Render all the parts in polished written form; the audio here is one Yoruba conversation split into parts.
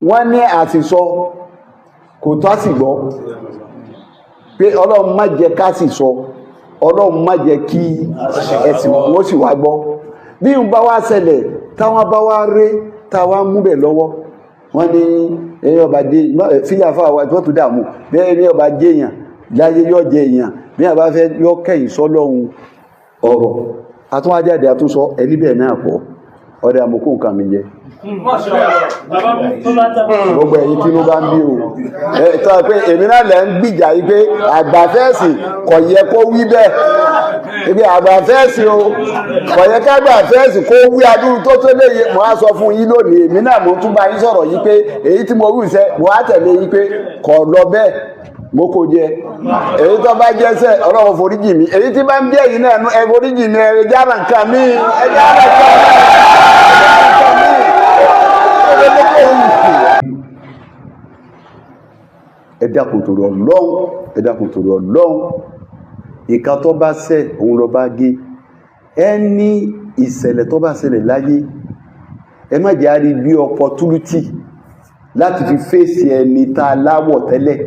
wọ́n ní àsìsọ kò tó àsìgbọ́ pé ọlọ́run má jẹ́ ká sì sọ ọlọ́run má jẹ́ kí ẹ̀sìn wọ́n sì wá gbọ́ bí n bá wá ṣẹlẹ̀ táwọn bá wá ré táwọn mú bẹ̀ lọ́wọ́ wọ́n ní ẹ̀yìn ọba dé fíyàfà wa tó tó dààmú bẹ́ẹ̀ ní ọba jẹ́ èèyàn láyé yọ́ jẹ èèyàn bí àbá fẹ́ yọ́ kẹ́yìn sọ́lọ́run ọ̀rọ̀ àtúnwájáde àtúnsọ ẹni bẹ́ẹ̀ náà pọ̀ ọ̀dẹ̀ àmọ́kù nǹkan mi jẹ́ gbogbo ẹ̀yin tí ló bá ń bí o tọ́ pé èmi náà lẹ́ ń gbìjà yìí pé àgbàfẹ́ẹ̀sì kò yẹ kó wí bẹ́ẹ̀ ebi àgbàfẹ́ẹ̀sì o kò yẹ ká àgbàfẹ́ẹ̀sì kó wí adúrú tó tó léye mo á sọ fún yín lónìí èmi náà mo tún bá yín sọ̀rọ̀ yìí pé èyí tí mo wí sẹ́ mo á tẹ̀lé yín pé kò lọ bẹ́ẹ̀ Mokoje èyí tó bá jẹ́sẹ̀ ọlọ́run foríjì mi èyí tí bá ń bí ẹ̀yin náà ẹ foríjì mi ẹ jára nǹkan mi ẹ jára nǹkan mi. Ẹ dákun torí Ọlọ́run ẹ dákun torí Ọlọ́run ìka tó bá ṣẹ̀ òun lọ bá gé ẹni ìṣẹ̀lẹ̀ tó bá ṣẹlẹ̀ láyé ẹ má jẹ́ àrí bí opportunity láti fi fèsì ẹni tá a láwọ̀ tẹ́lẹ̀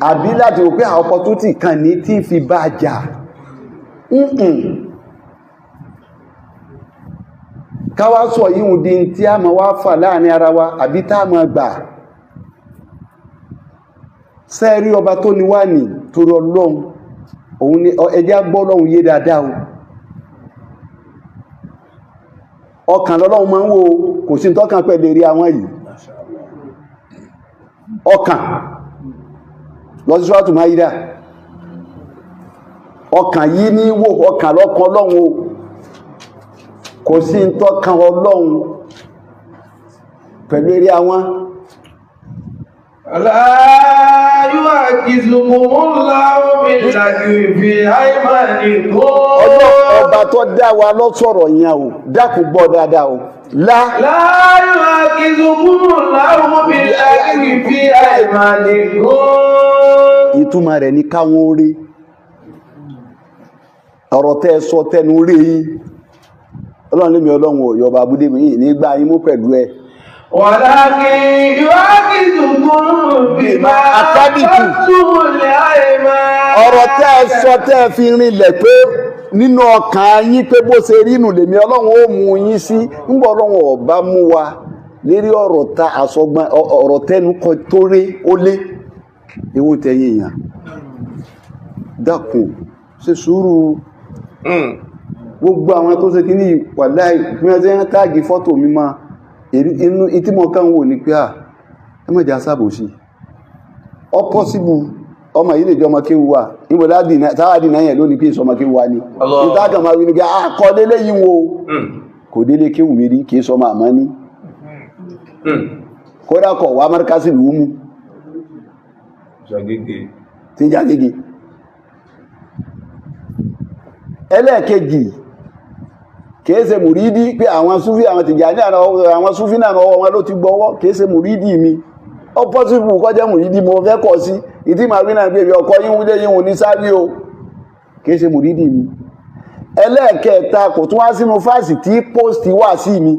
àbí láti wò pé àwọn opportunity kan ní tí fi bá jà káwá sọ yíhun di tí a máa wá fà láàrin ara wa àbí tá a máa gbà sẹ́ẹ̀rí ọba tó ní wá ní torí Ọlọ́run òun ni ẹjẹ́ gbọ́ Ọlọ́run yé dáadáa o ọkàn lọ́lọ́run máa ń wo kò sí tọ́kàn pẹ̀lú rí àwọn yìí ọkàn lọ́síṣọ́tù máa yídá ọkàn yìí ní wò ọkàn lọ́kàn Ọlọ́run o kò sí tọ́kàn Ọlọ́run pẹ̀lú rí àwọn ọba tó dá wa lọ́sọ̀rọ̀ yẹn o dákun gbọ́ dáadáa o láàáyù ìtumọ̀ rẹ̀ ní káwọn orí ọ̀rọ̀ tẹ́ sọ tẹnu rí Ọlọ́run lé mi Ọlọ́run ò yọba abúdé mi yìí nígbà yín mú pẹ̀lú ẹ wàlákì yu'akhidhukum bima aqadtum al-ayman ọ̀rọ̀ tẹ́ sọ tẹ́ fi rinlẹ̀ pé nínú ọkàn yín pé bó ṣe rí nù lèmi Ọlọ́run ó mú yín sí ńgbà Ọlọ́run ọba mú wa lérí ọ̀rọ̀ ta àsọgbọ́n ọ̀rọ̀ tẹnu kọ tó rí ó lé ewu tẹ̀yìn èèyàn dákun ṣe sùúrù gbogbo àwọn tó ṣe kí ní wàláì fún ẹjẹ́ táàgì fọ́tò mi máa inú ìtímọ̀ kan wò ní pé ẹ mọ̀já sábòsí ọ pọ́síbù ọmọ yìí lè jọ ọmọ kéwu wa níbo táwàdì náà yẹn lónìí pé ìsọmọ kéwu wa ni ìtàkà máa wí ní pé kọ́ délé yìí wo kò délé kéwu mi rí kì í sọmọ àmọ́ ní kódà kọ̀ wá márkásì lù ú mú tí ń Jàgégé ẹlẹ́ẹ̀kejì kìí ṣe mùrídí pé àwọn súfí àwọn Tìjàní àwọn súfí náà ọwọ́ wọn ló ti gbọ́wọ́ kìí ṣe mùrídí mi ó pọ́sífù kọjẹ́ mùrídí mo fẹ́ kọ́ sí ìdí màá rí náà pé ọkọ̀ yíwúdé yíwú ní sáré o kìí ṣe mùrídí mi ẹlẹ́ẹ̀kẹta kò tún wá sínú fásì tí pósìtì wà sí mi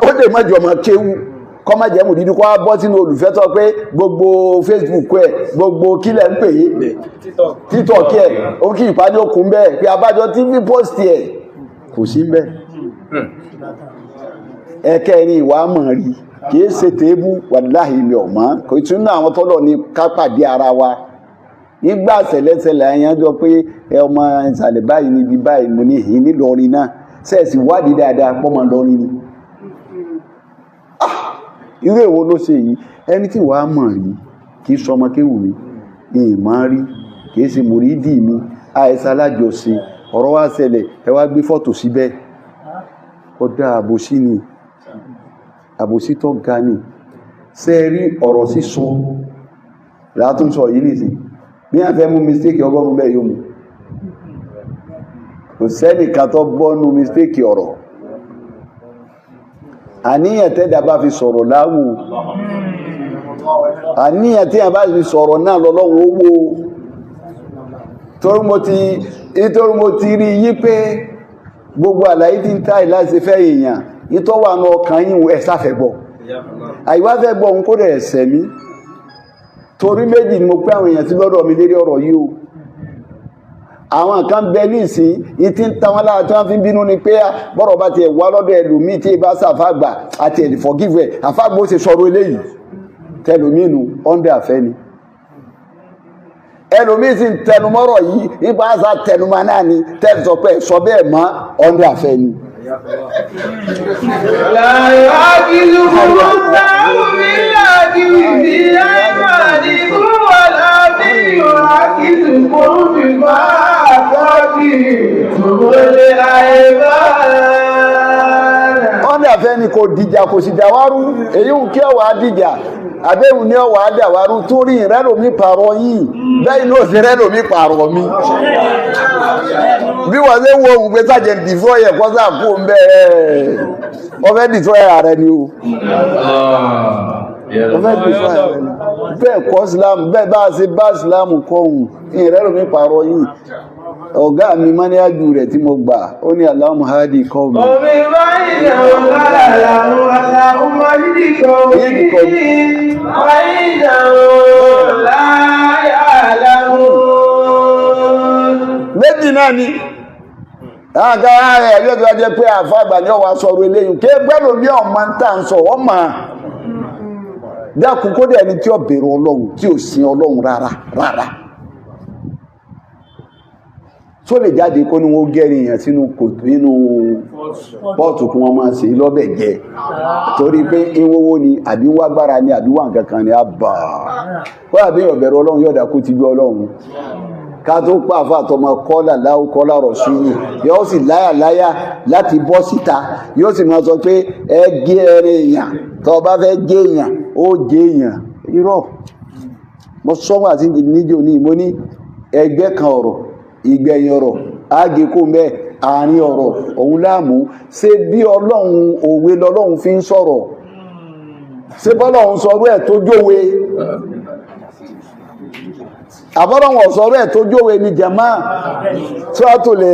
ó lè mọ́jọ mọ́ kéwú kọ́ má jẹ́ mùrídí kọ́ bọ́ sínú olùfẹ́tọ́ pé gbogbo Facebook ẹ̀ gbogbo kílẹ̀ ń pè é TikTok ẹ̀ ó kí ìpàdé okùn bẹ́ẹ̀ pé abájọ TV post ẹ̀ kò sí bẹ́ẹ̀ ẹ̀kẹ́rin ìwà mọ̀ rí kìí ṣe tèébù wàláhì mi ọ̀mọ́ kò tún náà àwọn tọ́lọ̀ ní kápàdé ara wa nígbà ṣẹlẹ̀ṣẹlẹ̀ àyànjọ pé ọmọ ìsàlẹ̀ báyìí níbi báyìí mo ní ìhìn nílọrin náà sẹ́ẹ̀sì wádìí dáadáa pọ́mọ lọrin ni irú èwo ló ṣe yìí ẹni tí wàá mọ̀ rí kì í sọmọ kéwù mi ìmọ̀ rí kì í ṣe mùrídì mi àìsàn alájọṣe ọ̀rọ̀ wá ṣẹlẹ̀ ẹ wá gbé fọ́tò síbẹ̀ ọ̀dà àbòsí ni àbòsí tó ga ni ṣe rí ọ̀rọ̀ sísọ látúnsọ yìí nìsí bí wọ́n fẹ́ mú mistake ọgọ́rùn bẹ́ẹ̀ yóò mú kò sẹ́nìkan tó bọ́nu mistake ọ̀rọ̀ àníyàn tẹ́dà bá fi sọ̀rọ̀ láwù àníyàn tí a bá fi sọ̀rọ̀ náà lọ́lọ́wọ́ owó torí mo ti rí yí pé gbogbo àlàyé tí ń táì láti fẹ́ èèyàn ìtọ́ wà ní ọkàn yìí ẹ̀ sáfẹ́ gbọ́ àìwá fẹ́ gbọ́ òun kó rẹ̀ ẹ̀sẹ̀ mi torí méjì ni mo pé àwọn èèyàn sí lọ́dọ̀ mi lérí ọ̀rọ̀ yìí o àwọn kan bẹ ní ìsìn ìtí ń ta wọn lára tí wọ́n fi ń bínú ni pé bọ́rọ̀ bá ti ẹ̀ wá lọ́dọ̀ ẹlòmíì tí ìbá sàfàgbà àti ẹ̀dì forgive ẹ̀ àfàgbà ó ṣe sọ̀rọ̀ eléyìí tẹlòmínú ọ́ndẹ̀ àfẹ́ ni ẹlòmíì sì ń tẹnumọ́rọ̀ yìí nípa àṣà tẹnumọ́ náà ni tẹ́sọ̀ pé sọ bẹ́ẹ̀ mọ́ ọ́ndẹ̀ àfẹ́ ni. láyọ̀ ákìlúkúrú sáwọn mílíọ̀dì ìdí àìmọ̀dì kúrò wà láti yọ̀ ákìlúkúrú fìfà àkọ́kì òwòlé àìbá. ọ́ndẹ̀ àfẹ́ ni kò dìjà kò sì dàwárú èyí ń kí ọ̀wà dìjà àbẹ́hùn ní ọwà àdàwárú tó rí ìrẹ́lòmí pààrọ̀ yìí bẹ́ẹ̀ ní òsì rẹ́lòmí pààrọ̀ mi bí wọ́n ṣe ń wo ohun pé sájẹ̀ dìfọ́ yẹ kọ́ sáà kú ń bẹ́ẹ̀ ọfẹ́ dìfọ́ ara ni o ọfẹ́ dìfọ́ ara ni bẹ́ẹ̀ kọ́ Islam bẹ́ẹ̀ bá ṣe bá Islam kọ́ ohun ìrẹ́lòmí pààrọ̀ yìí ọ̀gá mi máníájú rẹ̀ tí mo gbà ó ní Allahumma hadi qawmi. Omi báyìí náà lára Allahumma hadi qawmi báyìí náà láyà láhùn. Méjì náà ni àgbà rẹ̀ yóò tó jẹ́ pé àfàgbà ní ọwà sọ̀rọ̀ eléyìí ké gbẹ́rù bí ọmọ ń tà ń sọ ọmọ dákun kó dẹ̀ ẹni tí ó bẹ̀rù Ọlọ́run tí ò sin Ọlọ́run rárá tó lè jáde kó ní wọ́n gẹ́rin èèyàn sínú kòtò nínú pọ́ọ̀tù kí wọ́n máa ṣe lọ́bẹ̀ jẹ torí pé ìwówó ni àbí wágbára ni àbí wà nǹkankan ni àbà kó àbí ọ̀bẹ̀rẹ̀ Ọlọ́run yọ̀dà kó ti gbé Ọlọ́run ká tó pàfà tọmọ kọ́là láwù kọ́là rọ̀ṣúlù yóò sì láyà láti bọ́ síta yóò sì máa sọ pé ẹ gé ẹrin èèyàn tó bá fẹ́ gé èèyàn ó gé èèyàn irọ́ mo sọ́wọ́ àti níjò ní mo ní ẹgbẹ́ kan ọ̀rọ̀ ìgbẹ̀yìn ọ̀rọ̀ ágékò mẹ́ àárín ọ̀rọ̀ òun láàmú ṣé bí Ọlọ́run òwe lọ́lọ́run fi ń sọ̀rọ̀ ṣé bọ́lọ́run sọ̀rọ̀ ẹ̀ tó jówe àbọ́lọ́run ọ̀sọ̀rọ̀ ẹ̀ tó jówe ní jàmá tí wàá tó lè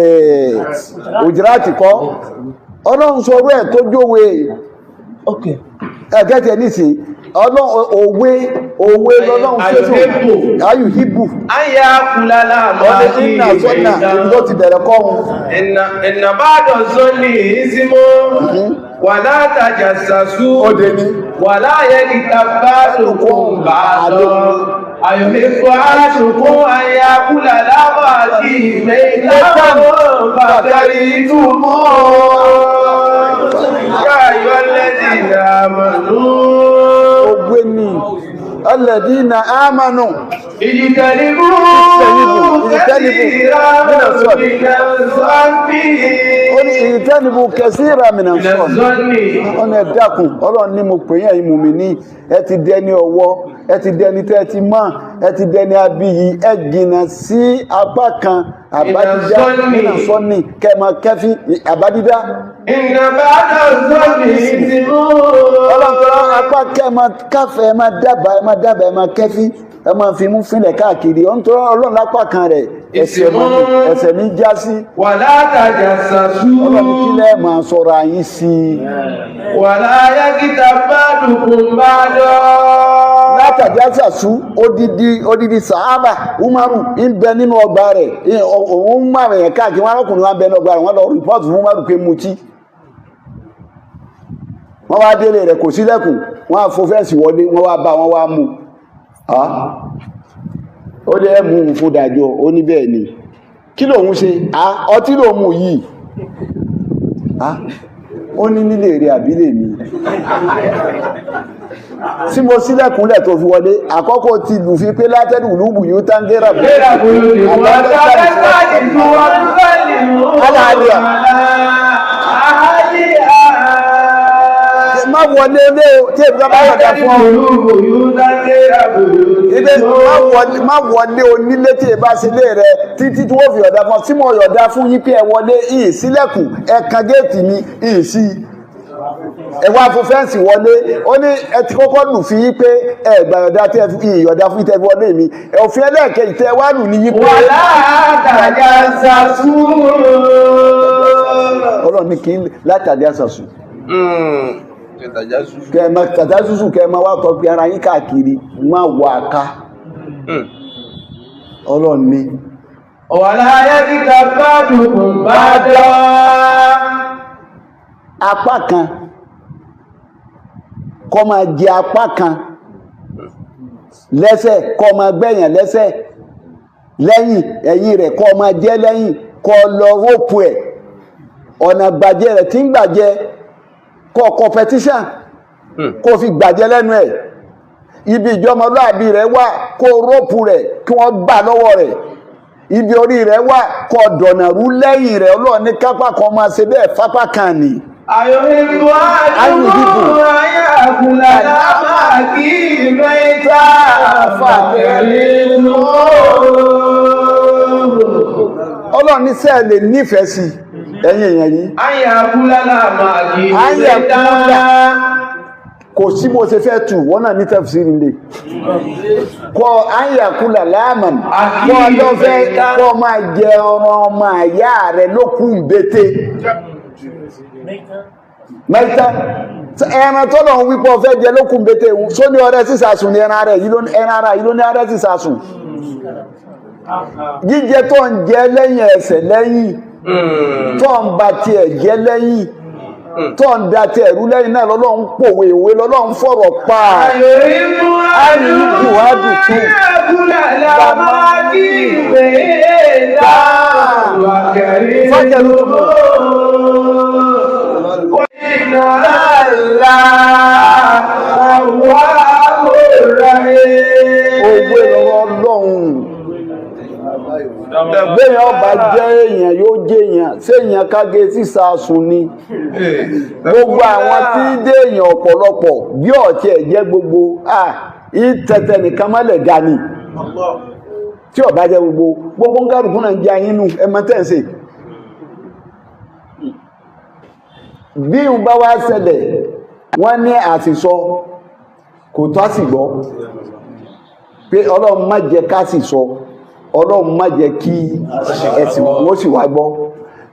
Hujurat kọ́ Ọlọ́run sọ̀rọ̀ ẹ̀ tó jówe ẹ̀gẹ́tẹ̀ nísìnyí Ọlọ́run òwe lọ́lọ́run fẹ́sùn ayù híbù ayá kúlálà máa kí ìrìnà ló ti bẹ̀rẹ̀ kọ́hun ìnàbádọ̀ sọ́lì ìsímọ́ wà látàjà sàsú wà láyé ìtàbá lòkún bá lọ ayọ̀mẹ́kọ́ aṣòkún ayá kúlálà máa kí ìmẹ́láwọ̀ bàtàrí túnmọ́ yáyọ́ lẹ́dìnà àmàlú ogweni alladina amanu ìjìtẹ̀lìbú kẹsíra mìíràn sọ́ọ̀nì ọ̀nà ẹ̀dàkùn Ọlọ́run ní mo pè yẹn ìmùmí ní ẹ ti dẹni ọwọ́ ẹ ti dẹni tẹ́ ti mọ́ ẹ ti dẹni abiyì ẹ jìnà sí apá kan àbádídá nínú sọ́ọ̀nì kẹmọ kẹfí àbádídá Ọlọ́run apá kẹmọ káfẹ́ ẹ máa dábàá ẹ máa kẹfí ẹ máa fi mú fílẹ̀ káàkiri Ọlọ́run lápá kan rẹ̀ ẹsẹ̀ ní já sí wà látàjà sàsú Ọlọ́run kí lẹ́ máa sọ̀rọ̀ àyín sí wà láyé kíta bá dùkùn bá lọ látàjà sàsú odidi sàábà Umaru ń bẹ nínú ọgbà rẹ̀ òun máa rẹ̀ káàkiri wọn arákùnrin wọn bẹ nínú ọgbà rẹ̀ wọn lọ rìpọ́ọ̀tù fún Umaru pé mutí wọ́n wá délé rẹ̀ kò sílẹ̀kùn wọ́n á fò fẹ́ǹsì wọlé wọ́n wá bá wọ́n wá mú ó dẹ́ mú un fún dájọ́ ó ní bẹ́ẹ̀ ni kí lòun ṣe ọtí lòun mú yìí ó ní nílé rẹ̀ àbílẹ̀ mi tí mo sílẹ̀kùnlẹ̀ tó fi wọlé àkọ́kọ́ ti lù fi pé látẹ́lù lúbù yóò tán gẹ́rà bù má wọlé ilé tí èbí bá yọ̀dá fún ọ má wọlé onílé tí èbá sí ilé rẹ títí tí wọ́n fi yọ̀dá fún ọ tí mo yọ̀dá fún yí pé ẹ wọlé ìyìn sílẹ̀kùn ẹ̀kan géètì mi ìyìn sí ẹ wá fún fẹ́ǹsì wọlé ó ní ẹ ti kọ́kọ́ lù fi yí pé ẹ gbà yọ̀dá tí ẹ fi ìyọ̀dá fún ìtẹ́ wọlé mi òfin ẹlẹ́ẹ̀kejì tẹ́ wá lù ní yí pé wàlá tajassasu. Ọlọ́run ní kí látàdé àṣàṣù tajassusu kẹ́ máa wá tọ́ pé ara yín káàkiri má wà ká Ọlọ́run ní wàlá yaghtab ba'dukum ba'da. apá kan kọ́ máa jẹ apá kan lẹ́sẹ̀ kọ́ máa gbẹ̀yàn lẹ́sẹ̀ lẹ́yìn ẹ̀yìn rẹ̀ kọ́ máa jẹ́ lẹ́yìn kọ́ lọ rópù ẹ̀ ọ̀nà gbàjẹ́ rẹ̀ tí ń gbàjẹ́ kọ́ competition kó fi gbàjẹ́ lẹ́nu ẹ̀ ibi ìjọmọlúàbí rẹ̀ wà kó rópù rẹ̀ kí wọ́n gbà lọ́wọ́ rẹ̀ ibi orí rẹ̀ wà kọ́ dọ̀nàrú lẹ́yìn rẹ̀ Ọlọ́run ní kápá kan máa ṣe bẹ́ẹ̀ fápá kan ni. Ayọ̀hìnbó àdúgbò ayàkùnlá máa kí mẹ́ta fàtẹ̀lẹ́ lọ́wọ́. Ọlọ́run ní sẹ́ẹ̀ lè nífẹ̀ẹ́ sí ẹ̀yin èèyàn yìí. Ayàkùnlá máa kí mẹ́ta. Kò sí bó ṣe fẹ́ tù wọ́n náà ní tafsiri nílé. Kọ́ ayàkùnlá láàmàn kọ́ ọjọ́ fẹ́ kọ́ máa jẹ ọ̀rọ̀ ọmọ àyá rẹ̀ lókùn bété. Mẹ́ta ẹran tó lọ wípọ̀ fẹ́ jẹ lókùn bété só ní ọrẹ sísàsùn ní ẹran ara yìí ló ní ọrẹ sísàsùn jíjẹ tó ń jẹ lẹ́yìn ẹsẹ̀ lẹ́yìn tó ń bá tiẹ̀ jẹ lẹ́yìn tó ń da tiẹ̀ rú lẹ́yìn náà lọ́lọ́run pòwe ìwé lọ́lọ́run fọ̀rọ̀ pa àríwú àdùkú fọ́kẹ̀lú tó mọ̀. Owó ìrọ̀rọ̀ Ọlọ́run ẹgbẹ́yàn ọba jẹ́ èèyàn yóò jẹ́ èèyàn sí èèyàn kágé sísàsùn ni gbogbo àwọn tí dé èèyàn ọ̀pọ̀lọpọ̀ bí ọ̀tí ẹ̀ jẹ́ gbogbo ìtẹ̀tẹ̀ nìkan mọ́lẹ̀ ga ni tí ọba jẹ́ gbogbo ń kárùkú náà jẹ́ ayínú ẹmọ́tẹ́ǹsì bí n bá wá ṣẹlẹ̀ wọ́n ní àsìsọ kò tó àsìgbọ́ pé Ọlọ́run má jẹ́ ká sì sọ Ọlọ́run má jẹ́ kí ẹ̀sìn wọ́n sì wá gbọ́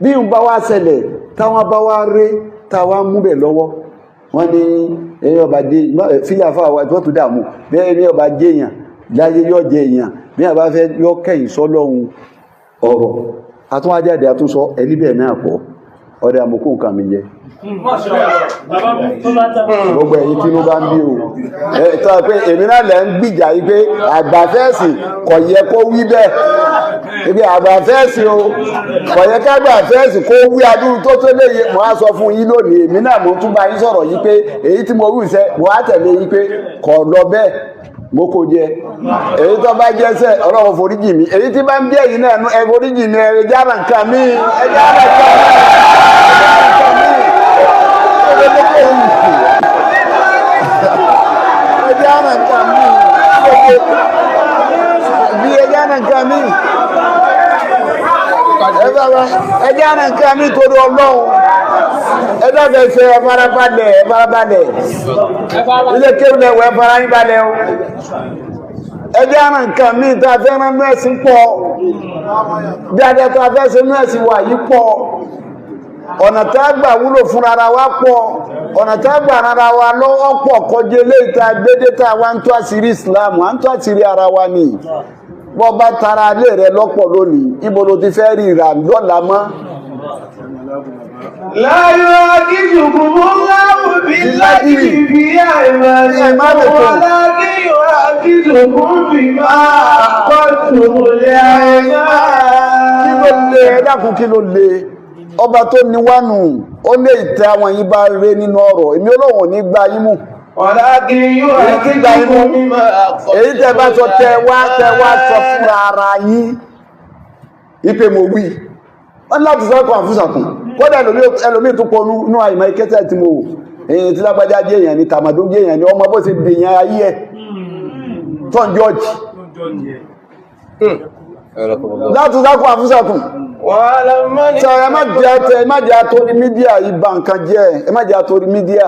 bí n bá wá ṣẹlẹ̀ táwọn bá wá rí táwọn múbẹ̀ lọ́wọ́ wọ́n ní ẹ̀yìn ọba dé fílẹ̀ àfáwà tó tó dààmú bẹ́ẹ̀ ní ọba jẹ́ èèyàn láyé yọ́ jẹ èèyàn bí àbá fẹ́ yọ́ kẹ́yìn sọ́lọ́run ọ̀rọ̀ àtúnwájáde àtúnsọ ẹ̀rí bẹ́ẹ̀ náà pọ̀ ọ̀rẹ́ àmókù nǹkan mi jẹ́ gbogbo ẹ̀yin tí ló bá ń bí o tó pé èmi náà lẹ́ ń gbìjà yí pé àgbàfẹ́ẹ̀sì kò yẹ kó wí bẹ́ẹ̀ ibi àgbàfẹ́ẹ̀sì o kò yẹ ká àgbàfẹ́ẹ̀sì kó wí adúrú tó tó léye mo á sọ fún yín lónìí èmi náà mo tún bá yín sọ̀rọ̀ yí pé èyí tí mo wí iṣẹ́ mo á tẹ̀lé yí pé kò lọ bẹ́ẹ̀ Mokoje èyí tó bá jẹ́sẹ̀ Ọlọ́run foríjì mi èyí tí bá ń bí ẹ̀yin náà ẹ foríjì mi ẹ jára nǹkan mi ẹ jára nǹkan mi ẹ jára nǹkan mi bí ẹ jára nǹkan mi ẹ jára nǹkan mi torí Ọlọ́run ẹ dábẹ́ ṣe ẹ farabalẹ̀ ilé kéwìlẹ̀ wọ ẹ fara yín balẹ̀ o ẹ jẹ́ àrùn nǹkan míì tá a fẹ́ rán mẹ́sìn pọ̀ dáadáa tá a fẹ́ ṣe mẹ́sìn wà yí pọ̀ ọ̀nà tá a gbà wúlò fún ara wa pọ̀ ọ̀nà tá a gbà ara wa lọ́wọ́ pọ̀ kọjá eléyìí tá a gbédé tá a wá ń tó àṣírí Islam à ń tó àṣírí ara wa ni bọ́ bá tara ilé rẹ lọ́pọ̀ lónìí ibo ló ti fẹ́ rí ìrà lọ́la mọ́. لا يؤاخذكم الله باللغو في أيمانكم ولكن يؤاخذكم بما عقدتم الأيمان. Kí ló lè ọba tó ní wánu ó lè tẹ àwọn yìí bá rẹ nínú ọ̀rọ̀ èmi Ọlọ́run ní gbá yín mú ولكن يؤاخذكم بما عقدتم èyí tẹ bá sọ tẹ wá sọ fún ara yín ipe mo wí wọ́n láti sọ́kọ̀ àfúsàkùn kódà ẹlòmí tó pọ̀ ní àìmọ̀ ikẹ́tẹ̀ tí mo wò èyí tí lágbàjá jẹ́ èèyàn ni tàmàdó jẹ́ èèyàn ni ọmọ bó ṣe dèèyàn ayé ẹ̀ tọ́n jọ́ọ̀jì láti sọ́kọ̀ àfúsàkùn sọ ẹ má jẹ́ àtòrí mídíà ìbá nǹkan jẹ́ ẹ má jẹ́ àtòrí mídíà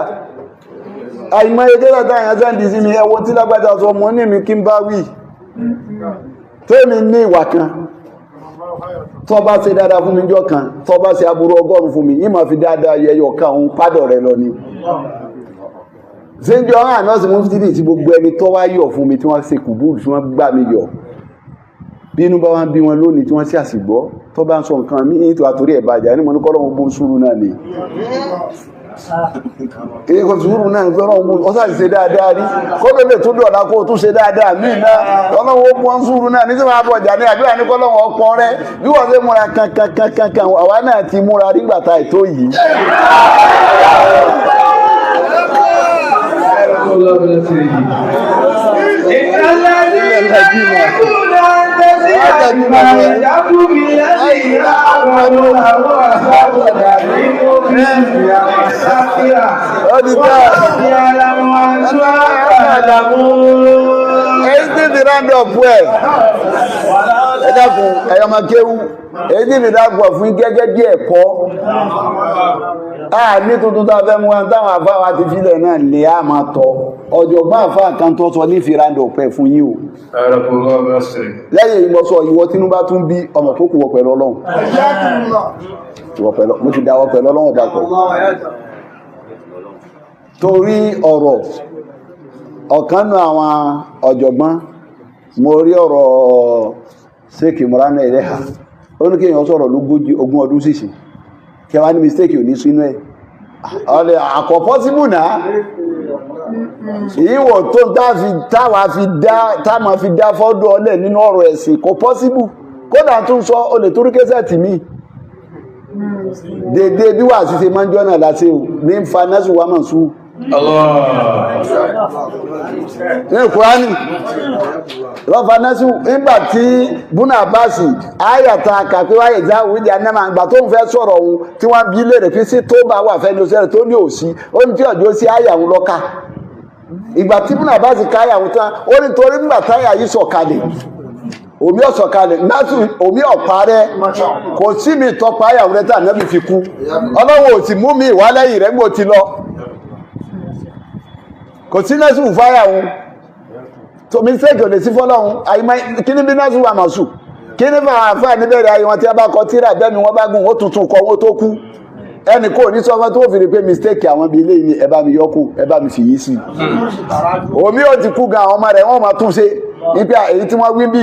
àìmọ̀ ẹgbẹ́ látà àyàn sáàdì sí mi ẹwọ tí lágbàjá sọ mọ́ ní mi kí n bá wí tẹ́mi ní ìwà kan tó bá ṣe dáadáa fún mi jọ kan tó bá ṣe aburú 100 fún mi yí ma fi dáadáa yẹyọ kan òun pádọ̀ rẹ lọ ni ṣe ń jọ ọ̀rán àná sí mú fìdí tí gbogbo ẹni tó wá yọ̀ fún mi tí wọ́n ṣe kùbúrù tí wọ́n gbà mí yọ̀ bínú bá wá ń bí wọn lónìí tí wọ́n sì àsìgbọ́ tó bá ń sọ nǹkan mí ètò àtòrí ẹ̀bàjá ní mọ̀ ní kọ́lọ́wọ́ bó sùúrù náà ni èyí kò sùúrù náà ní fẹ́ràn ọmọ ọsá ti ṣe dáadáa rí kọ́lọ́ lè tún dọ̀lá kó tún ṣe dáadáa míì náà kọ́lọ́wọ́ bó ń sùúrù náà ní sí máa bọ̀jà ní àdúrà ní kọ́lọ́wọ́ ọpọn rẹ bí wọ́n ṣe múra kankankankan àwa náà ti múra nígbàtà ètò yìí èyí tí ìdágbọ̀ fún gẹ́gẹ́ bí ẹ̀kọ́ ní tuntun tó fẹ́ mú wọn táwọn àfáwà ti fílẹ̀ náà lè á máa tọ́ ọ̀jọ̀gbọ́n àfáà kan tó sọ ní ìfìrandọ̀ pẹ̀ fún yín o lẹ́yìn ìmọ̀sọ̀ ìwọ tínú bá tún bí ọmọ tó kù wọ pẹ̀lú Ọlọ́run mo ti dáwọ́ pẹ̀lú Ọlọ́run dàpọ̀ torí ọ̀rọ̀ ọ̀kan nù àwọn ọ̀jọ̀gbọ́n mo rí ọ̀rọ̀ Sheikh Imran Eleha ó ní kí èèyàn sọ̀rọ̀ lógójì 20 ọdún sísì kí wá ní mistake ò ní sínú ẹ̀ ọ̀lẹ̀ àkọ́kọ́ síbù náà ìwọ̀ tó táàmà fi dá fọ́dọ̀ ọlẹ̀ nínú ọ̀rọ̀ ẹ̀sìn kò pọ́síbù kódà tún sọ olè tó rí kẹsẹ̀ tì mí dédé bí wà sí ṣe máa ń jọ́nà láti ní fanásù wà mọ̀ sú ní Kùránì rọ́fanásù nígbà tí Búnà Báàsì ayàtà kàpé wáyé ìjáwó ìdí anẹ́mà ìgbà tó ń fẹ́ sọ̀rọ̀ ohun tí wọ́n bí lè rẹ̀ fi sí tó bá wà fẹ́ ní oṣẹ́rẹ̀ tó ní òsí ó ní tí ọjọ́ sí ayàwó lọ́ka ìgbà tí Búnà Báàsì káyàwó tán ó ní torí nígbà táyà yìí sọ̀kalẹ̀ omi ọ̀sọ̀kalẹ̀ násù omi ọ̀pá rẹ̀ kò sí mi tọpa ayàwó rẹ̀ tà nẹ́bí fi kú Ọlọ́run ò sì mú mi ìwálẹ́yìn rẹ̀ gbò ti lọ kò sí násù fáyàwó tó mi sẹ́kì ò lè sí fọ́lọ́run àyímá kí ní bí násù wà màsù kí ní bá àfáà níbẹ̀rẹ̀ ayé wọn tí a bá kọ tíra bẹ́ẹ̀ ni wọ́n bá gùn ó tuntun kọ wọ́n tó kú ẹnì kò ní sọ fún tó fi rí pé mistake àwọn bíi eléyìí ni ẹ bá mi yọkù ẹ bá mi fìyí sí omi ò ti kú gan àwọn ọmọ rẹ̀ wọ́n máa tún ṣe nípa èyí tí wọ́n wí bí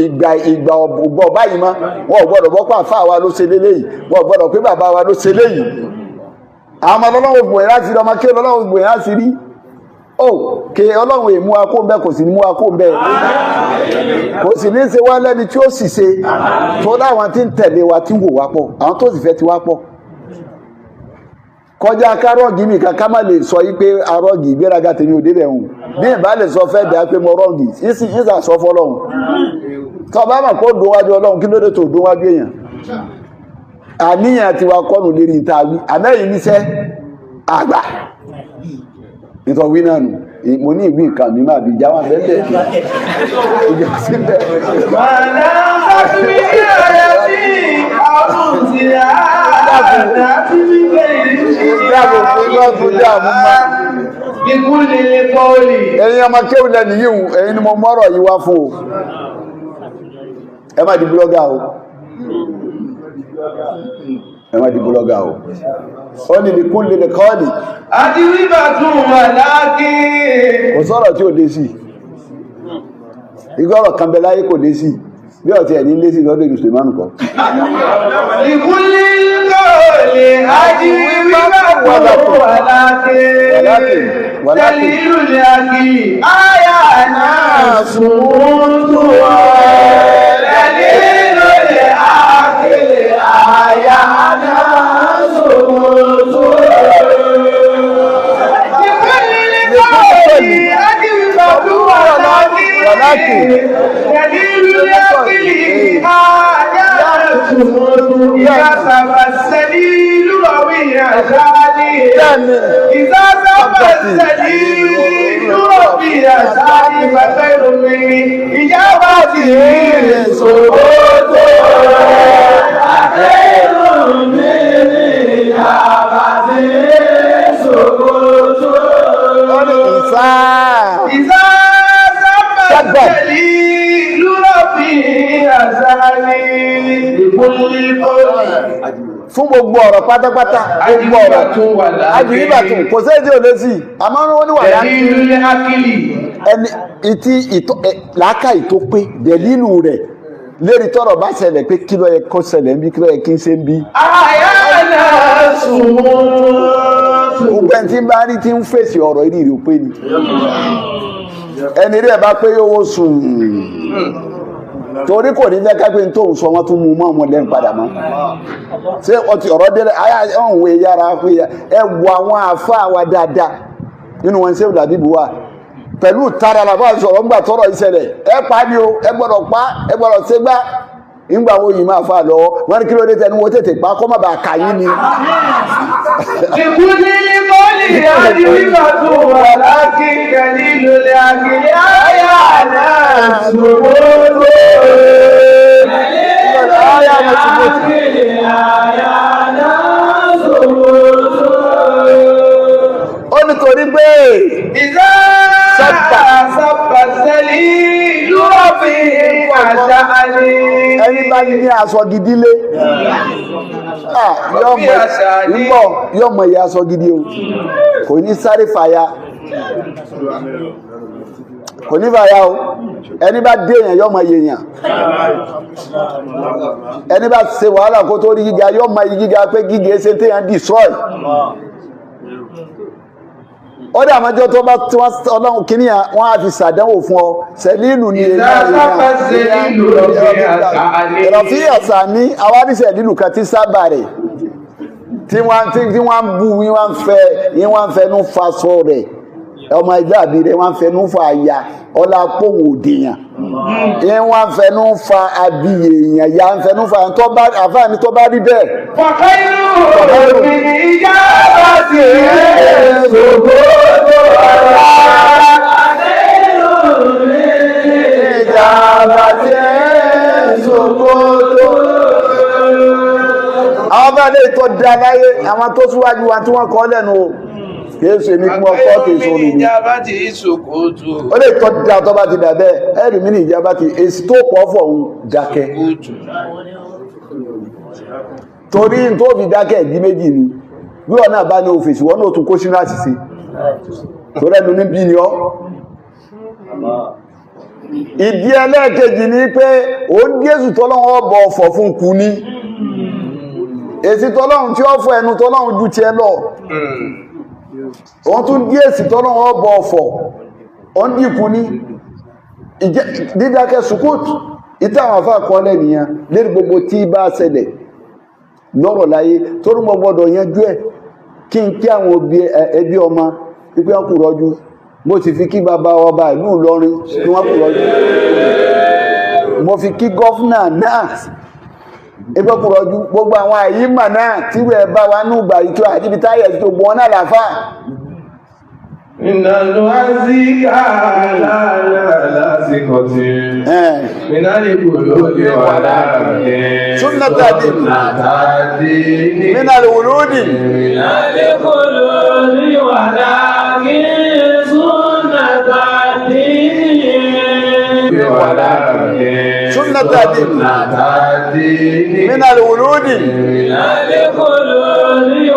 ìgbà ọ̀gbọ̀ báyìí mọ́ wọn ò gbọ́dọ̀ bọ́ pé àfáà wa ló ṣe léléyìí wọn ò gbọ́dọ̀ pé bàbá wa ló ṣe léyìí àwọn ọmọ ọlọ́wọ́ gbòyìn láti rí ọmọ kí ọlọ́wọ́ gbòyìn láti rí kí ọlọ́run èmú akó ń bẹ́ kò sì ní mú akó ń bẹ́ kò sì ní ṣe wá lẹ́ni tí ó sì ṣe tó láwọn tí ń tẹ̀lé wa tí ń wò wá pọ̀ àwọn tó sì fẹ́ ti wá pọ̀ kọjá kárọ́ọ̀gì mi kan ká má lè sọ yí pé arọ́ọ̀gì ìgbéraga tèmi ò débẹ̀ hùn bí ìbá lè sọ fẹ́ dà pé mo rọ́ọ̀gì ìsà sọ fọ́lọ́hùn tó bá mà kó dówájú ọlọ́run kí ló dé tó dówájú èèyàn àníyàn tiwa kọ́nù lérí ìta wí àmẹ́yìn níṣẹ́ àgbà nítorí náà nù mo ní ìwé nǹkan mi máa bí jáwà bẹ́ẹ̀ ìjà síbẹ̀. Màdá sáfí ọ̀rẹ́ sí ọdún tí a dá sí wípé ìdáàbò fún lọ́dún dáàmú máa. Ikú líle pọ́ọ̀lì. Ẹ̀yin ọmọ kéwìlẹ̀ nìyí ẹ̀yin ni mo mọ́rọ̀ yìí wá fún o. Ẹ má di búlọ́gà o. Ẹ má di búlọ́gà o. Ó ní ní kún líle kọ́ọ̀lì. Àti wíbà tún wà láàkí. Kò sọ̀rọ̀ tí ò dé sí. Igọ́rọ̀ kan bẹ láyé kò dé sí. Bí ọ̀tí ẹ̀ní lé sí lọ́dọ̀ ìlú Sùlẹ̀mánù kan. Ikú líle kọ́ọ̀lì. Àti wíbà tún wà láàkí. Tẹ̀lé ìlú ní àkí. Áyà náà sùn tó wà. Tẹ̀lé ìlú ní àkí. Áyà náà sùn tó wà. ولكن دليل العقل آيات إذا سبى السليل ربيع شادي إذا سبى السليل ربيع شادي فخير من إجابته سكوت خير من إجابته سكوت kábà fún gbogbo ọ̀rọ̀ pátápátá gbogbo ọ̀rọ̀ ajìníbàtún kò sí èdè òde sí àmọ́ wọ́n ní wà ẹni làákàyè tó pé dẹ̀lílù rẹ̀ lérí tọ́rọ̀ bá ṣẹlẹ̀ pé kí ló yẹ kó ṣẹlẹ̀ ń bí kí ló yẹ kí n ṣe ń bí. gbogbo ẹni tí ń bá rí tí ń fèsì ọ̀rọ̀ ìrì ò pé ni ẹni rẹ̀ bá pé yóò sùn torí kò ní fẹ́ ká pé n tó ń sọ wọn tún mú mọ́ ọmọ lẹ́nu padà mọ́ ṣé ọtí ọ̀rọ̀ délẹ̀ ọ̀hún yára pé ẹ wo àwọn àáfàá wa dáadáa nínú wọn ṣé Làbíbù wà pẹ̀lú tara làbá sọ̀rọ̀ ńgbà tọ́rọ̀ ìṣẹ̀lẹ̀ ẹ pa ni o ẹ gbọ́dọ̀ pa ẹ gbọ́dọ̀ ṣe gbá ńgbà wo yìí máa fà lọ́wọ́ wọn ní kí ló dé tẹnu wo tètè pa kọ́ má bàa kà yín ni. ìkúni mọ́lì adìrìbà tó wà láti kẹ́lí lólè àgbèrè àyà náà ṣòwò lóore. àyà náà ṣòwò lóore. ó nítorí pé ìdá sábà sẹ́lí lúwọ́ fi àṣà àlè. ẹni bá ní aṣọ gidi lé yóò mọ iye aṣọ gidi o kò ní sáré fàya kò ní fàya o ẹni bá dé èèyàn yóò mọ iye èèyàn ẹni bá ṣe wàhálà kó tó rí gíga yóò mọ iye gíga pé gíga ẹsẹ̀ téèyàn destroy. ó dà mọ́jọ́ tó bá tí wọ́n ọlọ́run kìíní à wọ́n á fi ṣàdánwò fún ọ sẹ́lílù ni ìrọ̀fí àṣà ní awárí sẹ́lílù kan tí sábà rẹ̀ tí wọ́n ń bú wọ́n ń fẹnu fa sọ rẹ̀ ọmọ ẹgbẹ́ àbí rẹ̀ wọ́n ń fẹnu fa àyà ọlá pòwò òdìyàn wọ́n ń fẹnu fa abiyè èèyàn ya ń fẹnu fa àfáàní tó bá rí bẹ́ẹ̀. fàkàyù mi ìjà bá ti rẹ̀ ṣògbó tó ọ̀rọ̀ àdéhùn mi ìjà bá ti rẹ̀ ṣògbó tó àwọn bá lè tó da láyé àwọn tó síwájú wa tí wọ́n kọ́ lẹ́nu o kìí ṣe ní kí wọ́n kọ́ kìí sọ nìyí ó lè tọ́ da tó bá ti dà bẹ́ẹ̀ ẹ̀rì mí ní ìjábá ti èsì tó pọ̀ fọ̀ ń dákẹ́ torí tó fi dákẹ́ ìdí méjì ni bí wọn náà bá ní òfèsì wọn náà tún kó sínú àṣìṣe tó rẹ́nu ní bí ni ọ́ ìdí ẹlẹ́ẹ̀kejì ni pé ó ń Jésù tọ́lọ́wọ́ bọ̀ ọ̀fọ̀ fún kú ní èsì tọ́lọ́run tí ó fọ ẹnu tọ́lọ́run ju tiẹ̀ lọ òun tún dí èsì tọ́lọ́run ọbọ̀ ọ̀fọ̀ òun dìkú ní dídákẹ́ sukut ìtàwọn afá kọ́lẹ̀ nìyàn lérí gbogbo tí bá ṣẹlẹ̀ lọ́rọ̀ láyé tó rú mọ́ gbọ́dọ̀ yanjú ẹ̀ kí n kí àwọn ẹbí ọmọ pípé wọn kù rọ́jú mo sì fi kí bàbá ọba ìlú Ìlọrin kí wọ́n kù rọ́jú mo fi kí gọ́fúnà náà ẹgbẹ́ kúrò ọdún gbogbo àwọn àyíma náà tí wẹ́ bá wá ní ìgbà ìtò àdíbi táyẹ̀ tí ó gbọ́ náà láfá ìnàlò àzíkà lásìkò tí mínàlìkò lórí wà láàrin súnnàtàdì mínàlìkò lórí mínàlìkò lórí wà láàrin súnnàtàdì wà láàrin súnnàtàdì mínàlìkò lórí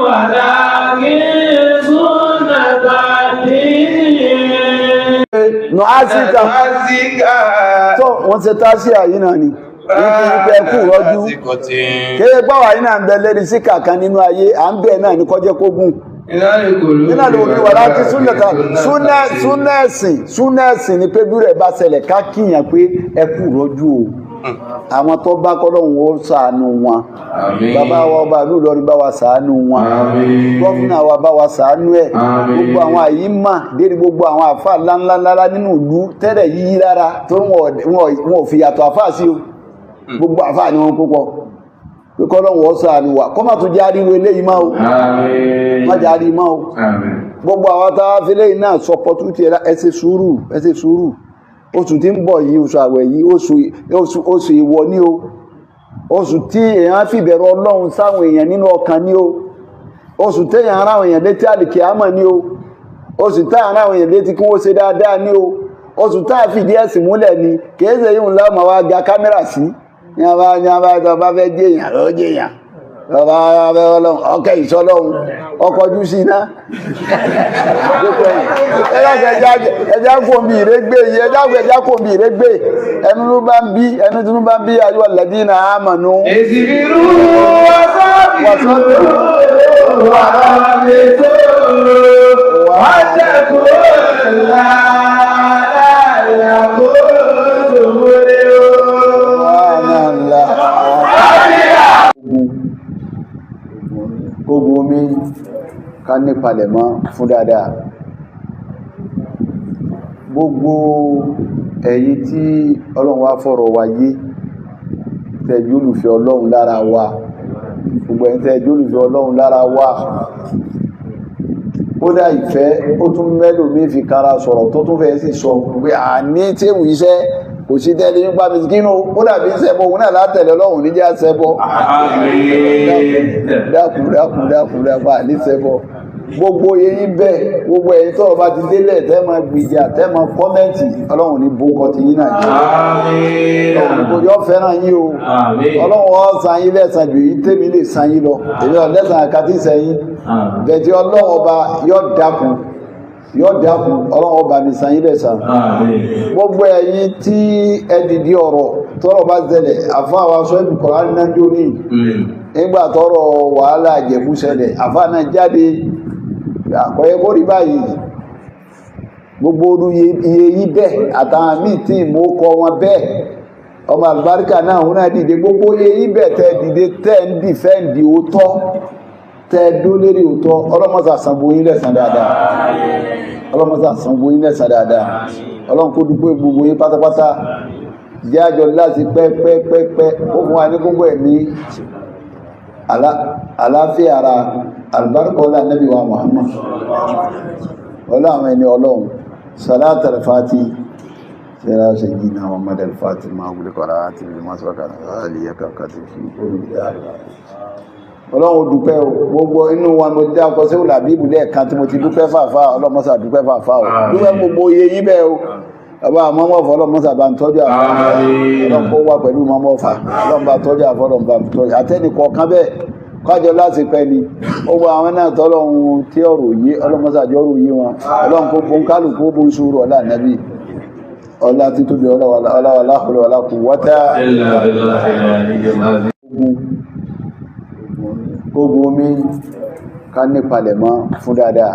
wà láàrin no azika tó wọ́n ṣe tásí àyí náà ni ìpẹ́ kú rọ́jú kéé gbáwà yí náà ń bẹ lérí sí kàkan nínú ayé à ń bẹ̀ náà ní kọjẹ́ kógún nínú àlùwò wà láti súnẹ́ẹ̀sìn ni pé bí rẹ̀ bá ṣẹlẹ̀ ká kíyàn pé ẹ kú rọ́jú o àwọn tó bá kọ́lọ́hún ó ṣàánú wọn bàbá wa ọba ìlú Ìlọrin bá wa ṣàánú wọn gọ́fìnà wa bá wa ṣàánú ẹ̀ gbogbo àwọn àyímà dérí gbogbo àwọn àfà ńláńláńlá nínú ìlú tẹ́lẹ̀ yíyí lára tó wọn ò fi yàtọ̀ àfà sí o gbogbo àfà ni wọn púpọ̀ pé kọ́lọ́hún ó ṣàánú wa kọ́ má tún jẹ́ àríwó eléyìí máa o má jẹ́ àríwó máa o gbogbo àwọn táwa fi léyìn náà sọ pọ̀tútì ẹ ṣe sùúrù oṣù tí ń bọ̀ yìí oṣù àwẹ̀ yìí oṣù ìwọ ní o oṣù tí èèyàn fi bẹ̀rù Ọlọ́run sáwọn èèyàn nínú ọkàn ní o oṣù téèyàn ráwọn èèyàn létí àlìkìámọ̀ ní o oṣù táwọn ráwọn èèyàn létí kí wọ́n ṣe dáadáa ní o oṣù tá a fìdí ẹ̀sìn múlẹ̀ ni kìí ṣe yíò lọ́mọ wa ga kámẹ́rà sí ní abá tó bá fẹ́ jẹ́yàn ló jẹ́yàn lọ́ba abẹ́ ọlọ́run ọkẹ́ ìṣọ́lọ́run ọkọ̀jú sí iná ẹjá kòmí ìrégbé yìí ẹjá kòmí ìrégbé ẹnu tó bá ń bí ayọ́ lẹ́dínà àmànú ìsìnkú wọ́sọ́bìrú wàtẹ́kù ogun omi ká ní palẹ̀mọ́ fún dáadáa. Gbogbo ẹ̀yin tí ọlọ́run wá fọ̀rọ̀ wa yé tẹ́jú olùfẹ́ ọlọ́run lára wa, gbogbo ẹ̀yin tẹ́jú olùfẹ́ ọlọ́run lára wa, ó dá ìfẹ́ ó tún mẹ́lò mí fi kára sọ̀rọ̀ tó tún fẹ́ sì sọ pé àní tí èwù iṣẹ́ kò sí tẹ́lẹ̀ nípa mìsíkínú ó dàbí ṣẹbọ òun náà látẹ̀lẹ̀ ọlọ́run níjà ṣẹbọ dákùn àní ṣẹbọ. Gbogbo eyín bẹ́ẹ̀ gbogbo ẹ̀yin tó bá ti délẹ̀ tẹ́ máa gbìjà tẹ́ máa kọ́mẹ́ǹtì ọlọ́run ní bó kọ́ ti yín náà jẹ́ ọlọ́run yóò fẹ́ràn yín o ọlọ́run ó san yín lẹ́san jù yín tèmi lè san yín lọ èmi ò lẹ́san àkàtì sẹ́yìn bẹ̀tẹ̀ ọlọ́run ọba yóò dákun ọlọ́run ọba mi san yín lẹ́san. Gbogbo ẹ̀yin tí ẹ dìde ọ̀rọ̀ tọ́rọ̀ bá ṣẹlẹ̀ àfa àwọn aṣọ ìbùkọ̀rọ̀ anínájó ní nígbà tọ́rọ̀ wàhálà Ìjẹ̀bú ṣẹlẹ̀ àfa náà jáde àkọ́yẹ́ kó rí báyìí. Gbogbo orú iye yí bẹ́ẹ̀ àtàwọn míì tí ìmú kọ wọn bẹ́ẹ̀ ọmọ àlùbáríkà náà òun náà dìde gbogbo iye yí bẹ́ẹ̀ tẹ́ dìde tẹ́ ń dìfẹ́ǹdì òótọ́ tẹ́ dó lérí òótọ́ ọlọ́mọsà sanwó yín lẹ́san dáadáa ọlọ́mọsà sanwó yín lẹ́san dáadáa ọlọ́run kó dúpẹ́ gbogbo yín pátápátá jẹ́ àjọ láti pẹ́pẹ́pẹ́pẹ́ ó fún wa ní gbogbo ẹ̀mí àlàáfíà ara àlùbáríkà ọlá Ànábì wa Muhammad ọlá àwọn ẹni ọlọ́run salata al-fati sẹ́ra ṣe jí náà Muhammad al-fati máa wùlé kọ́ra àti ìlú masọ́kà àlìyẹ kàkàtì fi ọlọ́run dúpẹ́ gbogbo inú wa mo dá ọkọ̀ sí òlàbí ìbùdó ẹ̀kan tí mo ti dúpẹ́ fàfà ọlọ́mọsà dúpẹ́ fàfà dúpẹ́ gbogbo iye yí bẹ́ẹ̀ o bàbá àmọ́mọ́fà ọlọ́mọsà bá ń tọ́jú àfà ọlọ́mọ wà pẹ̀lú mọ́mọ́fà ọlọ́mọba tọ́jú àfà ọlọ́mọba tọ́jú àtẹ́nìkọ̀ọ̀kan bẹ́ẹ̀ kájọ láti pẹ́ ni gbogbo àwọn náà tọ́lọ́run tí ọ̀rọ̀ yé ọlọ́mọsà jọ ọ̀rọ̀ yé wọn ọlọ́run kó bó ń kálukú bó ń sùúrù ọlá Ànábì ọlá títóbi ọlá kù wọ́tá ogun omi ká ní palẹ̀mọ́ fún dáadáa.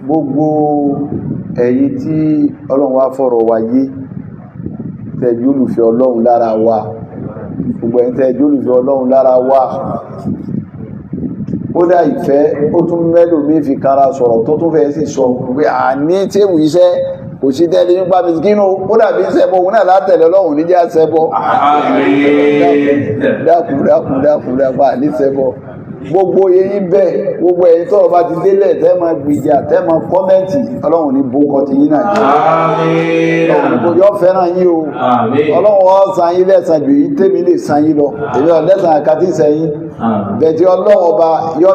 Gbogbo ẹ̀yin tí ọlọ́run wá fọ̀rọ̀ wa yé tẹ́jú olùfẹ́ ọlọ́run lára wa, gbogbo ẹ̀yin tẹ́jú olùfẹ́ ọlọ́run lára wa, ó dá ìfẹ́ ó tún mẹ́lò mí fi kára sọ̀rọ̀ tó tún fẹ́ sì sọ pé àní tí èwù iṣẹ́ kò sí tẹ́lẹ̀ nípa mìsíkínú ó dàbí ṣẹbọ òun náà látẹ̀lẹ̀ ọlọ́run níjà ṣẹbọ dákùn àní ṣẹbọ. Gbogbo eyín bẹ́ẹ̀ gbogbo ẹ̀yin tó bá ti délẹ̀ tẹ́ máa gbìjà tẹ́ máa kọ́mẹ́ǹtì ọlọ́run ní bó kọ́ ti yín náà jẹ́ ọlọ́run yóò fẹ́ràn yín o ọlọ́run ó san yín lẹ́san jù yín tèmi lè san yín lọ èmi ò lẹ́san àkàtì sẹ́yìn bẹ̀tẹ̀ ọlọ́run ọba yóò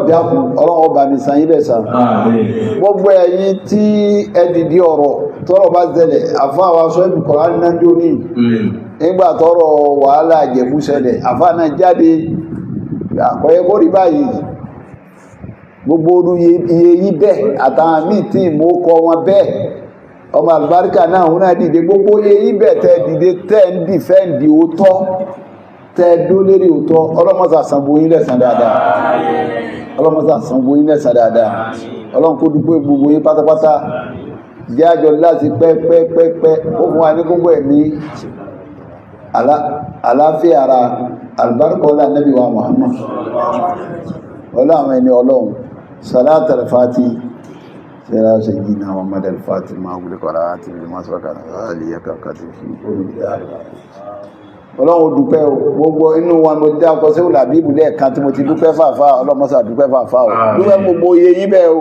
dákun ọlọ́run ọba mi san yín lẹ́san. Gbogbo ẹ̀yin tí ẹ dìde ọ̀rọ̀ tọ́rọ̀ bá ṣẹlẹ̀ àfa àwọn aṣọ ìbùkọ̀rọ̀ anínájó ní nígbà tọ́rọ̀ wàhálà Ìjẹ̀bú ṣẹlẹ̀ àfa náà jáde àkọ́yẹ́ kó rí báyìí. Gbogbo orú iye yí bẹ́ẹ̀ àtàwọn míì tí ìmú kọ wọn bẹ́ẹ̀ ọmọ àlùbáríkà náà òun náà dìde gbogbo iye yí bẹ́ẹ̀ tẹ́ dìde tẹ́ ń dìfẹ́ǹdì òótọ́ tẹ́ dó lérí òótọ́ ọlọ́mọsà sanwó yín lẹ́san dáadáa ọlọ́run kó dúpẹ́ gbogbo yín pátápátá jẹ́ àjọ láti pẹ́pẹ́pẹ́pẹ́ ó fún wa ní gbogbo ẹ̀mí àlàáfíà ara àlùbáríkà ọlá Ànábì wa Muhammad ọlá àwọn ẹni ọlọ́run salata al-fati sẹ́ra ṣe jí náà Muhammad al-fati máa wùlé kọ́ra àti ìlú masọ́kà àlìyẹ kàkàtì fi ọlọ́run dúpẹ́ gbogbo inú wa mo dá ọkọ̀ sí òlàbí ìbùdó ẹ̀kan tí mo ti dúpẹ́ fàfà ọlọ́mọsà dúpẹ́ fàfà dúpẹ́ gbogbo iye yí bẹ́ẹ̀ o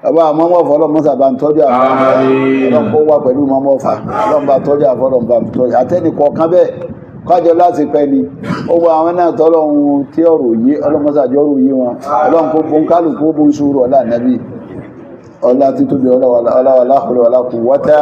bàbá àmọ́mọ́fà ọlọ́mọsà bá ń tọ́jú àfà ọlọ́mọ wà pẹ̀lú mọ́mọ́fà ọlọ́mọba tọ́jú àfà ọlọ́mọba tọ́jú àtẹ́nìkọ̀ọ̀kan bẹ́ẹ̀ kájọ láti pẹ́ ni gbogbo àwọn náà tọ́lọ́run tí ọ̀rọ̀ yé ọlọ́mọsà jọ ọ̀rọ̀ yé wọn ọlọ́run kó bó ń kálukú bó ń sùúrù ọlá Ànábì ọlá títóbi ọlá wàlá quwwata